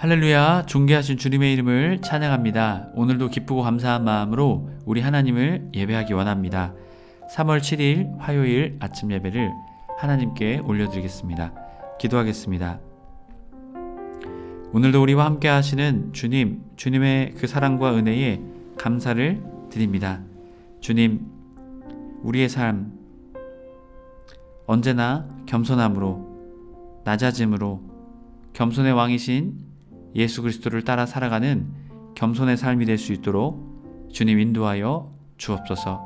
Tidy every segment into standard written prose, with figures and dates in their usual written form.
할렐루야, 존귀하신 주님의 이름을 찬양합니다. 오늘도 기쁘고 감사한 마음으로 우리 하나님을 예배하기 원합니다. 3월 7일 화요일 아침 예배를 하나님께 올려드리겠습니다. 기도하겠습니다. 오늘도 우리와 함께 하시는 주님, 주님의 그 사랑과 은혜에 감사를 드립니다. 주님, 우리의 삶 언제나 겸손함으로, 낮아짐으로, 겸손의 왕이신 예수 그리스도를 따라 살아가는 겸손의 삶이 될 수 있도록 주님 인도하여 주옵소서.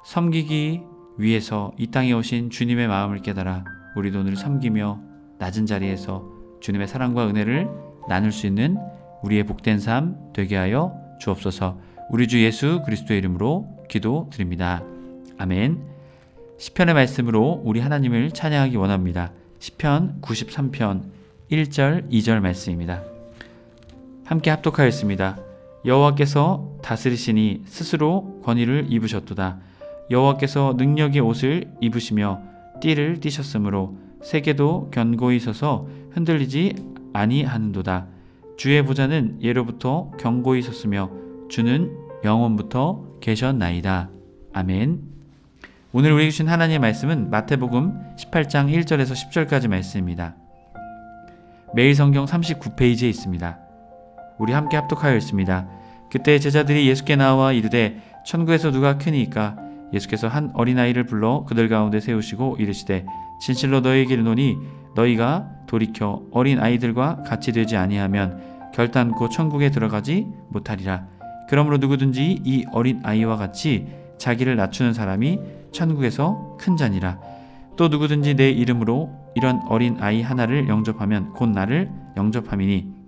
섬기기 위해서 이 땅에 오신 주님의 마음을 깨달아 우리도 늘 섬기며 낮은 자리에서 주님의 사랑과 은혜를 나눌 수 있는 우리의 복된 삶 되게 하여 주옵소서. 우리 주 예수 그리스도의 이름으로 기도드립니다. 아멘. 시편의 말씀으로 우리 하나님을 찬양하기 원합니다. 시편 93편 1절 2절 말씀입니다. 함께 합독하였습니다. 여호와께서 다스리시니 스스로 권위를 입으셨도다. 여호와께서 능력의 옷을 입으시며 띠를 띠셨으므로 세계도 견고히 서서 흔들리지 아니하는도다. 주의 보좌는 예로부터 견고히 섰으며 주는 영원부터 계셨나이다. 아멘. 오늘 우리에게 주신 하나님의 말씀은 마태복음 18장 1절에서 10절까지 말씀입니다. 매일 성경 39페이지에 있습니다. 우리 함께 합독하였습니다. 그때 제자들이 예수께 나와 이르되 천국에서 누가 크니이까? 예수께서 한 어린아이를 불러 그들 가운데 세우시고 이르시되 진실로 너희에게 이르노니 너희가 돌이켜 어린아이들과 같이 되지 아니하면 결단코 천국에 들어가지 못하리라. 그러므로 누구든지 이 어린아이와 같이 자기를 낮추는 사람이 천국에서 큰 자니라. 또 누구든지 내 이름으로 이런 어린아이 하나를 영접하면 곧 나를 영접함이니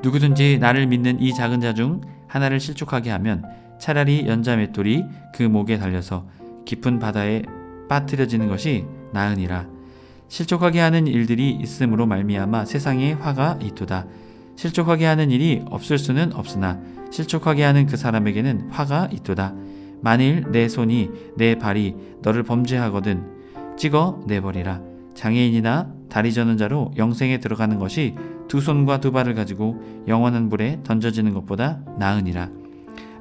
누구든지 나를 믿는 이 작은 자 중 하나를 실족하게 하면 차라리 연자 맷돌이 그 목에 달려서 깊은 바다에 빠뜨려지는 것이 나으니라. 실족하게 하는 일들이 있음으로 말미암아 세상에 화가 있도다. 실족하게 하는 일이 없을 수는 없으나 실족하게 하는 그 사람에게는 화가 있도다. 만일 내 손이 내 발이 너를 범죄하거든 찍어 내버리라. 장애인이나 다리 저는 자로 영생에 들어가는 것이 두 손과 두 발을 가지고 영원한 불에 던져지는 것보다 나으니라.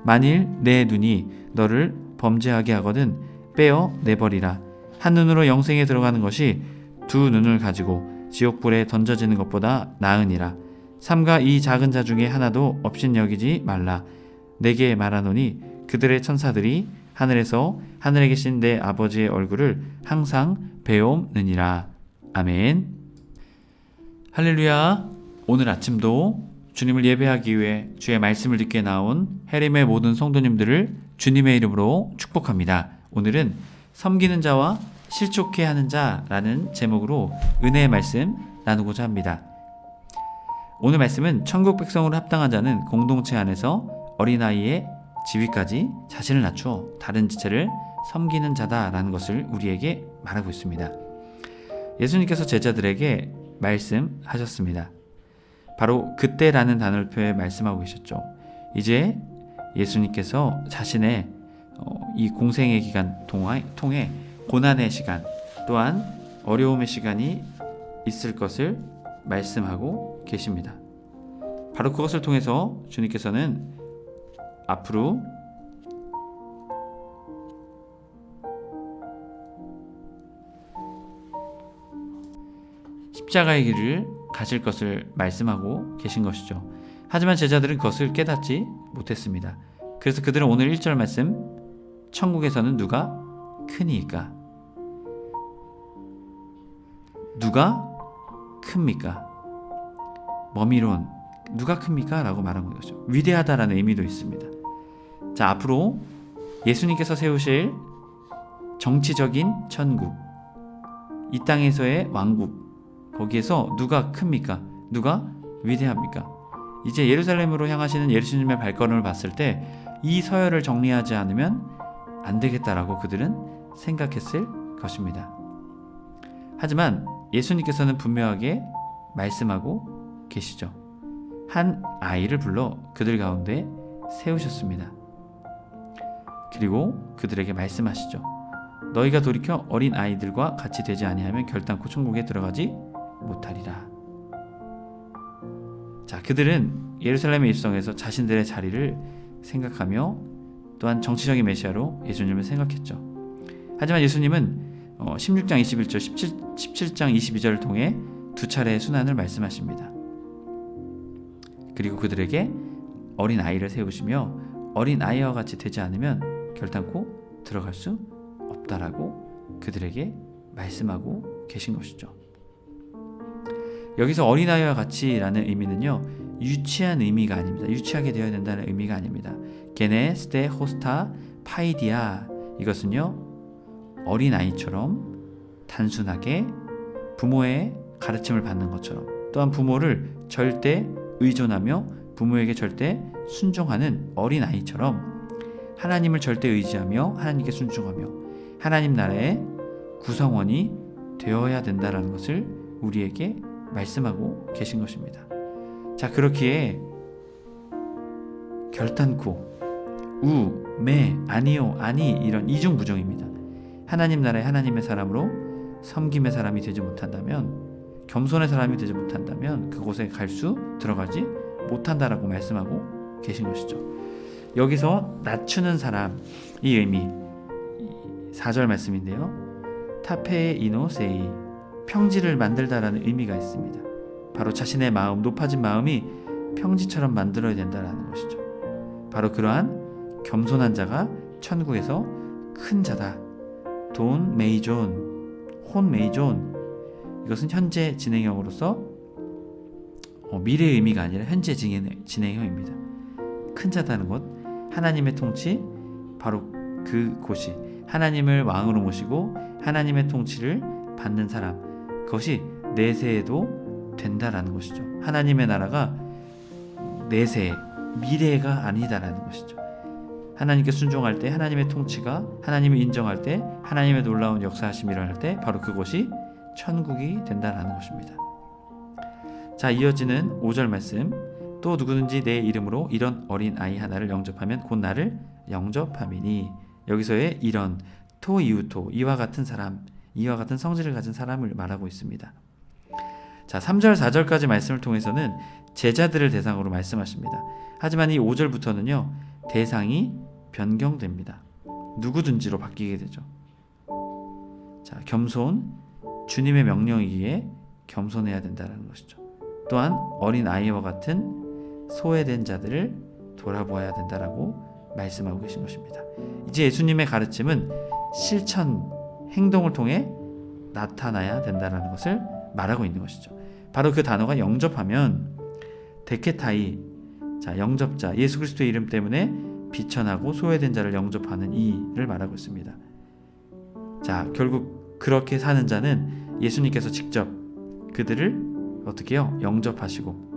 만일 내 눈이 너를 범죄하게 하거든 빼어 내버리라. 한 눈으로 영생에 들어가는 것이 두 눈을 가지고 지옥불에 던져지는 것보다 나으니라. 삼가 이 작은 자 중에 하나도 업신여기지 말라. 내게 말하노니 그들의 천사들이 하늘에서 하늘에 계신 내 아버지의 얼굴을 항상 배움느니라. 아멘. 할렐루야. 오늘 아침도 주님을 예배하기 위해 주의 말씀을 듣게 나온 해림의 모든 성도님들을 주님의 이름으로 축복합니다. 오늘은 섬기는 자와 실족해 하는 자라는 제목으로 은혜의 말씀 나누고자 합니다. 오늘 말씀은 천국 백성으로 합당한 자는 공동체 안에서 어린아이의 지위까지 자신을 낮추어 다른 지체를 섬기는 자다라는 것을 우리에게 말하고 있습니다. 예수님께서 제자들에게 말씀하셨습니다. 바로 그때라는 단어를 표해 말씀하고 계셨죠. 이제 예수님께서 자신의 이 공생의 기간 통해 고난의 시간 또한 어려움의 시간이 있을 것을 말씀하고 계십니다. 바로 그것을 통해서 주님께서는 앞으로 십자가의 길을 가실 것을 말씀하고 계신 것이죠. 하지만 제자들은 그것을 깨닫지 못했습니다. 그래서 그들은 오늘 1절 말씀 천국에서는 누가 크니까? 누가 큽니까? 머미론 누가 큽니까? 라고 말한 거죠. 위대하다라는 의미도 있습니다. 자, 앞으로 예수님께서 세우실 정치적인 천국, 이 땅에서의 왕국, 거기에서 누가 큽니까? 누가 위대합니까? 이제 예루살렘으로 향하시는 예수님의 발걸음을 봤을 때 이 서열을 정리하지 않으면 안 되겠다라고 그들은 생각했을 것입니다. 하지만 예수님께서는 분명하게 말씀하고 계시죠. 한 아이를 불러 그들 가운데 세우셨습니다. 그리고 그들에게 말씀하시죠. 너희가 돌이켜 어린 아이들과 같이 되지 아니하면 결단코 천국에 들어가지 못하리라. 자, 그들은 예루살렘에 입성해서 자신들의 자리를 생각하며 또한 정치적인 메시아로 예수님을 생각했죠. 하지만 예수님은 16장 21절, 17장 22절을 통해 두 차례의 순환을 말씀하십니다. 그리고 그들에게 어린 아이를 세우시며 어린 아이와 같이 되지 않으면 결단코 들어갈 수 없다라고 그들에게 말씀하고 계신 것이죠. 여기서 어린아이와 같이라는 의미는요, 유치한 의미가 아닙니다. 유치하게 되어야 된다는 의미가 아닙니다. 게네 스테 호스타 파이디아, 이것은요 어린아이처럼 단순하게 부모의 가르침을 받는 것처럼, 또한 부모를 절대 의존하며 부모에게 절대 순종하는 어린아이처럼 하나님을 절대 의지하며 하나님께 순종하며 하나님 나라의 구성원이 되어야 된다는 것을 우리에게 말씀하고 계신 것입니다. 자, 그렇기에 결단코 우, 매, 아니요, 아니, 이런 이중부정입니다. 하나님 나라의 하나님의 사람으로 섬김의 사람이 되지 못한다면, 겸손의 사람이 되지 못한다면 그곳에 들어가지 못한다라고 말씀하고 계신 것이죠. 여기서 낮추는 사람, 이 의미 4절 말씀인데요, 타페 이노세이, 평지를 만들다라는 의미가 있습니다. 바로 자신의 마음, 높아진 마음이 평지처럼 만들어야 된다라는 것이죠. 바로 그러한 겸손한 자가 천국에서 큰 자다. 돈 메이존, 혼 메이존, 이것은 현재 진행형으로서 미래의 의미가 아니라 현재 진행형입니다. 큰 자다는 것, 하나님의 통치, 바로 그곳이 하나님을 왕으로 모시고 하나님의 통치를 받는 사람, 그것이 내세에도 된다라는 것이죠. 하나님의 나라가 내세, 미래가 아니다라는 것이죠. 하나님께 순종할 때, 하나님의 통치가, 하나님을 인정할 때, 하나님의 놀라운 역사하심이 일어날 때 바로 그곳이 천국이 된다라는 것입니다. 자, 이어지는 5절 말씀, 또 누구든지 내 이름으로 이런 어린 아이 하나를 영접하면 곧 나를 영접함이니, 여기서의 이런 토 이우토, 이와 같은 사람, 이와 같은 성질을 가진 사람을 말하고 있습니다. 자, 3절 4절까지 말씀을 통해서는 제자들을 대상으로 말씀하십니다. 하지만 이 5절부터는요 대상이 변경됩니다. 누구든지로 바뀌게 되죠. 자, 겸손, 주님의 명령이기에 겸손해야 된다는 것이죠. 또한 어린 아이와 같은 소외된 자들을 돌아보아야 된다라고 말씀하고 계신 것입니다. 이제 예수님의 가르침은 실천, 행동을 통해 나타나야 된다는 것을 말하고 있는 것이죠. 바로 그 단어가 영접하면 데케타이, 자, 영접자, 예수 그리스도의 이름 때문에 비천하고 소외된 자를 영접하는 이를 말하고 있습니다. 자, 결국 그렇게 사는 자는 예수님께서 직접 그들을 어떻게 해요? 영접하시고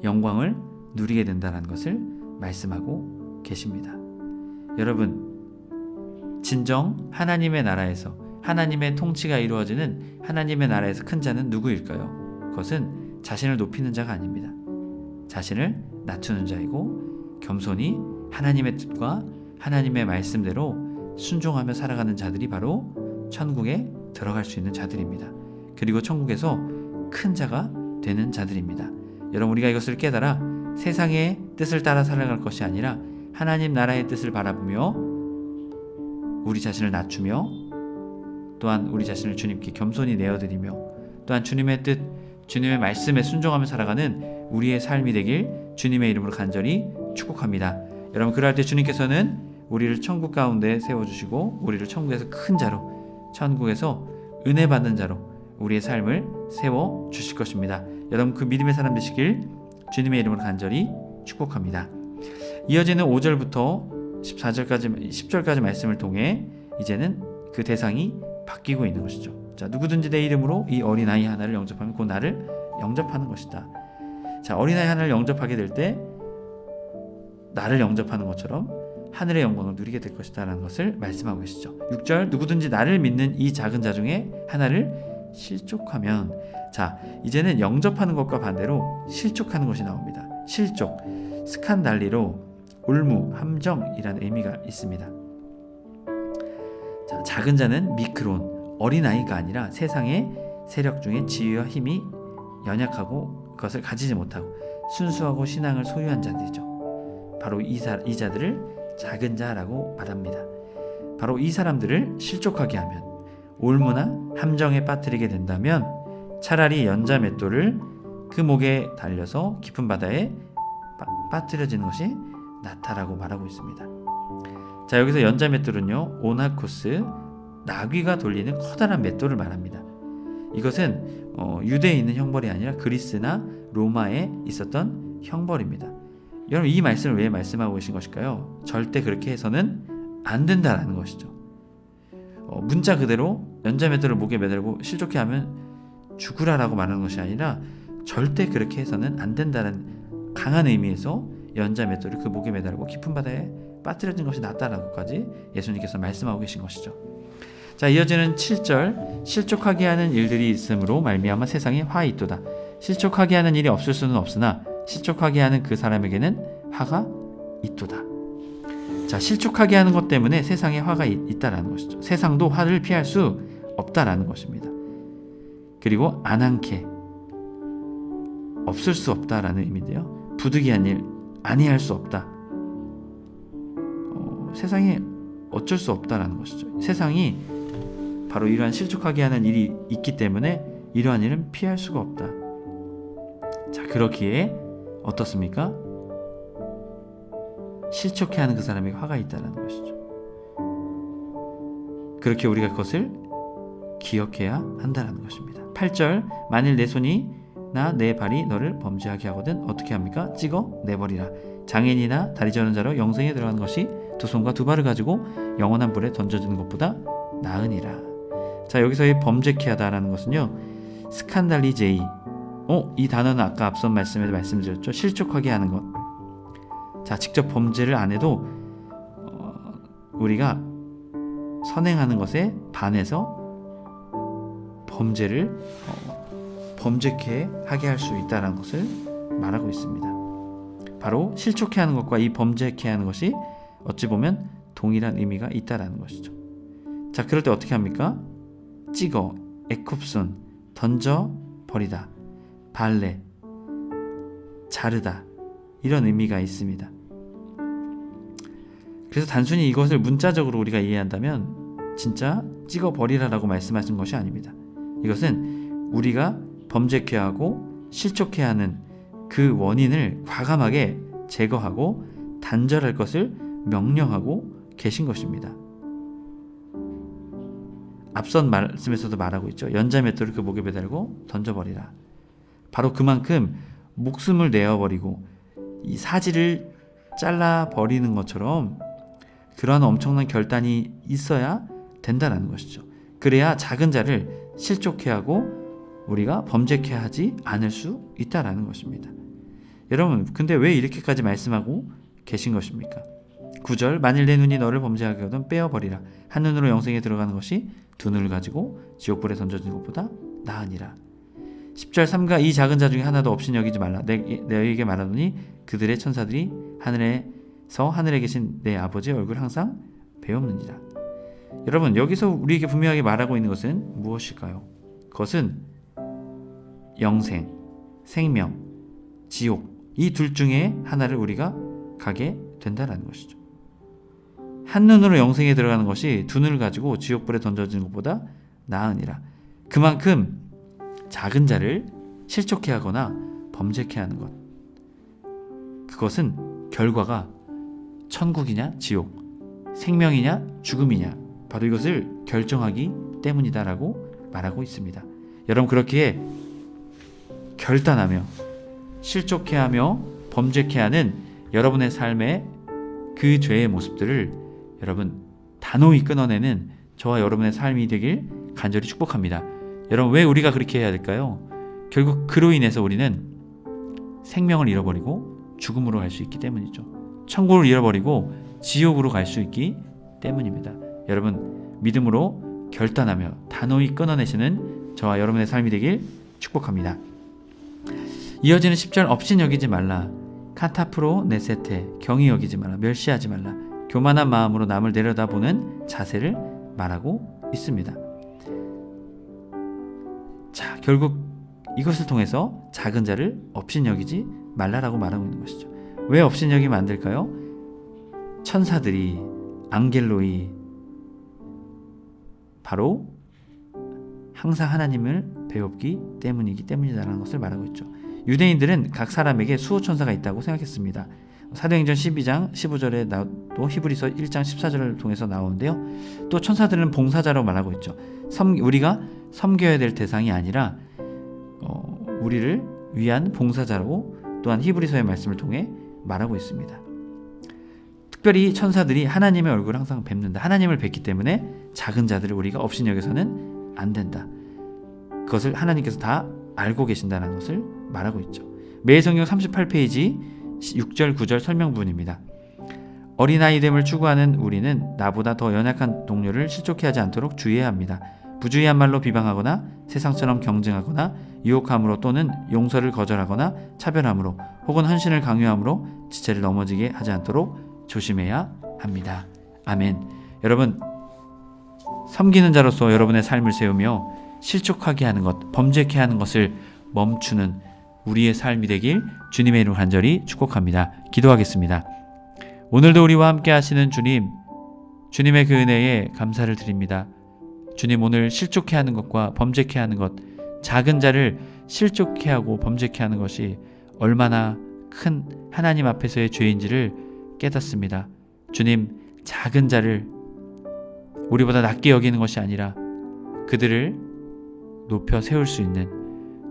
영광을 누리게 된다는 것을 말씀하고 계십니다. 여러분, 진정 하나님의 나라에서 하나님의 통치가 이루어지는 하나님의 나라에서 큰 자는 누구일까요? 그것은 자신을 높이는 자가 아닙니다. 자신을 낮추는 자이고 겸손히 하나님의 뜻과 하나님의 말씀대로 순종하며 살아가는 자들이 바로 천국에 들어갈 수 있는 자들입니다. 그리고 천국에서 큰 자가 되는 자들입니다. 여러분, 우리가 이것을 깨달아 세상의 뜻을 따라 살아갈 것이 아니라 하나님 나라의 뜻을 바라보며 우리 자신을 낮추며 또한 우리 자신을 주님께 겸손히 내어드리며 또한 주님의 뜻, 주님의 말씀에 순종하며 살아가는 우리의 삶이 되길 주님의 이름으로 간절히 축복합니다. 여러분, 그럴 때 주님께서는 우리를 천국 가운데 세워주시고 우리를 천국에서 큰 자로, 천국에서 은혜 받는 자로 우리의 삶을 세워주실 것입니다. 여러분, 그 믿음의 사람 되시길 주님의 이름으로 간절히 축복합니다. 이어지는 5절부터 10절까지 말씀을 통해 이제는 그 대상이 바뀌고 있는 것이죠. 자, 누구든지 내 이름으로 이 어린아이 하나를 영접하면 곧 나를 영접하는 것이다. 자, 어린아이 하나를 영접하게 될 때 나를 영접하는 것처럼 하늘의 영광을 누리게 될 것이다 라는 것을 말씀하고 계시죠. 6절, 누구든지 나를 믿는 이 작은 자 중에 하나를 실족하면, 자, 이제는 영접하는 것과 반대로 실족하는 것이 나옵니다. 실족, 스칸달리로 올무, 함정이라는 의미가 있습니다. 자, 작은 자는 미크론, 어린아이가 아니라 세상의 세력 중에 지위와 힘이 연약하고 것을 가지지 못하고 순수하고 신앙을 소유한 자들이죠. 바로 이 자들을 작은 자라고 말합니다. 바로 이 사람들을 실족하게 하면, 올무나 함정에 빠뜨리게 된다면 차라리 연자 맷돌을 그 목에 달려서 깊은 바다에 빠뜨려지는 것이 낫다라고 말하고 있습니다. 자, 여기서 연자 맷돌은요, 오나코스, 나귀가 돌리는 커다란 맷돌을 말합니다. 이것은 유대에 있는 형벌이 아니라 그리스나 로마에 있었던 형벌입니다. 여러분, 이 말씀을 왜 말씀하고 계신 것일까요? 절대 그렇게 해서는 안 된다라는 것이죠. 문자 그대로 연자 맷돌을 목에 매달고 실족해 하면 죽으라라고 말하는 것이 아니라 절대 그렇게 해서는 안 된다는 강한 의미에서 연자 맷돌을 그 목에 매달고 깊은 바다에 빠뜨려진 것이 낫다라고까지 예수님께서 말씀하고 계신 것이죠. 자, 이어지는 7절, 실족하게 하는 일들이 있으므로 말미암아 세상에 화 있도다. 실족하게 하는 일이 없을 수는 없으나 실족하게 하는 그 사람에게는 화가 있도다. 자, 실족하게 하는 것 때문에 세상에 화가 있다라는 것이죠. 세상도 화를 피할 수 없다라는 것입니다. 그리고 안한케, 없을 수 없다라는 의미인데요. 부득이한 일, 아니할 수 없다. 세상에 어쩔 수 없다라는 것이죠. 세상이 바로 이러한 실족하게 하는 일이 있기 때문에 이러한 일은 피할 수가 없다. 자, 그렇기에 어떻습니까? 실족해 하는 그 사람에게 화가 있다는 것이죠. 그렇게 우리가 그것을 기억해야 한다는 것입니다. 8절, 만일 내 손이나 내 발이 너를 범죄하게 하거든 어떻게 합니까? 찍어 내버리라. 장애인이나 다리 저는 자로 영생에 들어가는 것이 두 손과 두 발을 가지고 영원한 불에 던져지는 것보다 나으니라. 자, 여기서의 범죄케 하다라는 것은요, 스칸달리제이, 이 단어는 아까 앞선 말씀에서 말씀드렸죠. 실족하게 하는 것. 자, 직접 범죄를 안 해도 우리가 선행하는 것에 반해서 범죄를 범죄케 하게 할 수 있다는 것을 말하고 있습니다. 바로 실족해 하는 것과 이 범죄케 하는 것이 어찌 보면 동일한 의미가 있다라는 것이죠. 자, 그럴 때 어떻게 합니까? 찍어, 에쿱손, 던져 버리다, 발레, 자르다, 이런 의미가 있습니다. 그래서 단순히 이것을 문자적으로 우리가 이해한다면 진짜 찍어 버리라라고 말씀하신 것이 아닙니다. 이것은 우리가 범죄케 하고 실족해 하는 그 원인을 과감하게 제거하고 단절할 것을 명령하고 계신 것입니다. 앞선 말씀에서도 말하고 있죠. 연자 맷돌을 그 목에 매달고 던져버리라. 바로 그만큼 목숨을 내어버리고 이 사지를 잘라버리는 것처럼 그러한 엄청난 결단이 있어야 된다는 것이죠. 그래야 작은 자를 실족해 하고 우리가 범죄케 하지 않을 수 있다라는 것입니다. 여러분, 근데 왜 이렇게까지 말씀하고 계신 것입니까? 9절, 만일 내 눈이 너를 범죄하게 하거든 빼어버리라. 한 눈으로 영생에 들어가는 것이 두 눈을 가지고 지옥불에 던져지는 것보다 나으니라. 10절, 삼가 이 작은 자 중에 하나도 없이 여기지 말라. 너희에게 말하노니 그들의 천사들이 하늘에서 하늘에 계신 내 아버지의 얼굴을 항상 배우느니라. 여러분, 여기서 우리에게 분명하게 말하고 있는 것은 무엇일까요? 그것은 영생, 생명, 지옥, 이 둘 중에 하나를 우리가 가게 된다는 것이죠. 한 눈으로 영생에 들어가는 것이 두 눈을 가지고 지옥불에 던져지는 것보다 나으니라. 그만큼 작은 자를 실족해 하거나 범죄케 하는 것, 그것은 결과가 천국이냐 지옥, 생명이냐 죽음이냐, 바로 이것을 결정하기 때문이다라고 말하고 있습니다. 여러분, 그렇기에 결단하며 실족해 하며 범죄케 하는 여러분의 삶의 그 죄의 모습들을 여러분 단호히 끊어내는 저와 여러분의 삶이 되길 간절히 축복합니다. 여러분, 왜 우리가 그렇게 해야 될까요? 결국 그로 인해서 우리는 생명을 잃어버리고 죽음으로 갈 수 있기 때문이죠. 천국을 잃어버리고 지옥으로 갈 수 있기 때문입니다. 여러분, 믿음으로 결단하며 단호히 끊어내시는 저와 여러분의 삶이 되길 축복합니다. 이어지는 10절, 업신 여기지 말라. 카타프로 네세테, 경히 여기지 말라. 멸시하지 말라. 교만한 마음으로 남을 내려다보는 자세를 말하고 있습니다. 자, 결국 이것을 통해서 작은 자를 업신여기지 말라라고 말하고 있는 것이죠. 왜 업신여기면 안 될까요? 천사들이, 앙겔로이 바로 항상 하나님을 배웠기 때문이다라는 것을 말하고 있죠. 유대인들은 각 사람에게 수호천사가 있다고 생각했습니다. 사도행전 12장 15절에 또 히브리서 1장 14절을 통해서 나오는데요. 또 천사들은 봉사자라고 말하고 있죠. 우리가 섬겨야 될 대상이 아니라 우리를 위한 봉사자라고 또한 히브리서의 말씀을 통해 말하고 있습니다. 특별히 천사들이 하나님의 얼굴을 항상 뵙는다. 하나님을 뵙기 때문에 작은 자들을 우리가 업신여겨서는 안 된다. 그것을 하나님께서 다 알고 계신다는 것을 말하고 있죠. 매일성경 38페이지 6절 9절 설명부분입니다. 어린아이됨을 추구하는 우리는 나보다 더 연약한 동료를 실족해 하지 않도록 주의해야 합니다. 부주의한 말로 비방하거나 세상처럼 경쟁하거나 유혹함으로 또는 용서를 거절하거나 차별함으로 혹은 헌신을 강요함으로 지체를 넘어지게 하지 않도록 조심해야 합니다. 아멘. 여러분, 섬기는 자로서 여러분의 삶을 세우며 실족하게 하는 것, 범죄케 하는 것을 멈추는 우리의 삶이 되길 주님의 이름으로 간절히 축복합니다. 기도하겠습니다. 오늘도 우리와 함께 하시는 주님, 주님의 그 은혜에 감사를 드립니다. 주님, 오늘 실족케 하는 것과 범죄케 하는 것, 작은 자를 실족케 하고 범죄케 하는 것이 얼마나 큰 하나님 앞에서의 죄인지를 깨닫습니다. 주님, 작은 자를 우리보다 낮게 여기는 것이 아니라 그들을 높여 세울 수 있는,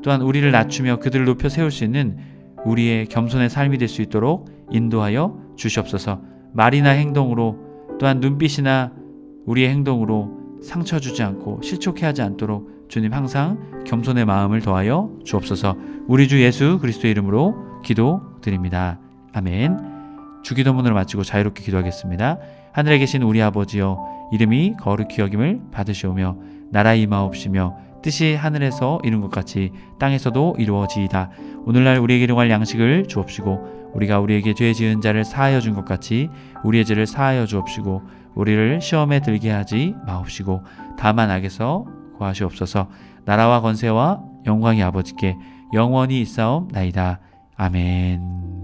또한 우리를 낮추며 그들을 높여 세울 수 있는 우리의 겸손의 삶이 될 수 있도록 인도하여 주시옵소서. 말이나 행동으로, 또한 눈빛이나 우리의 행동으로 상처 주지 않고 실족해 하지 않도록 주님 항상 겸손의 마음을 더하여 주옵소서. 우리 주 예수 그리스도의 이름으로 기도드립니다. 아멘. 주기도문을 마치고 자유롭게 기도하겠습니다. 하늘에 계신 우리 아버지여, 이름이 거룩히 여김을 받으시오며 나라 임하옵시며 뜻이 하늘에서 이룬 것 같이 땅에서도 이루어지이다. 오늘날 우리에게 일용할 양식을 주옵시고 우리가 우리에게 죄 지은 자를 사하여 준 것 같이 우리의 죄를 사하여 주옵시고 우리를 시험에 들게 하지 마옵시고 다만 악에서 구하시옵소서. 나라와 권세와 영광이 아버지께 영원히 있사옵나이다. 아멘.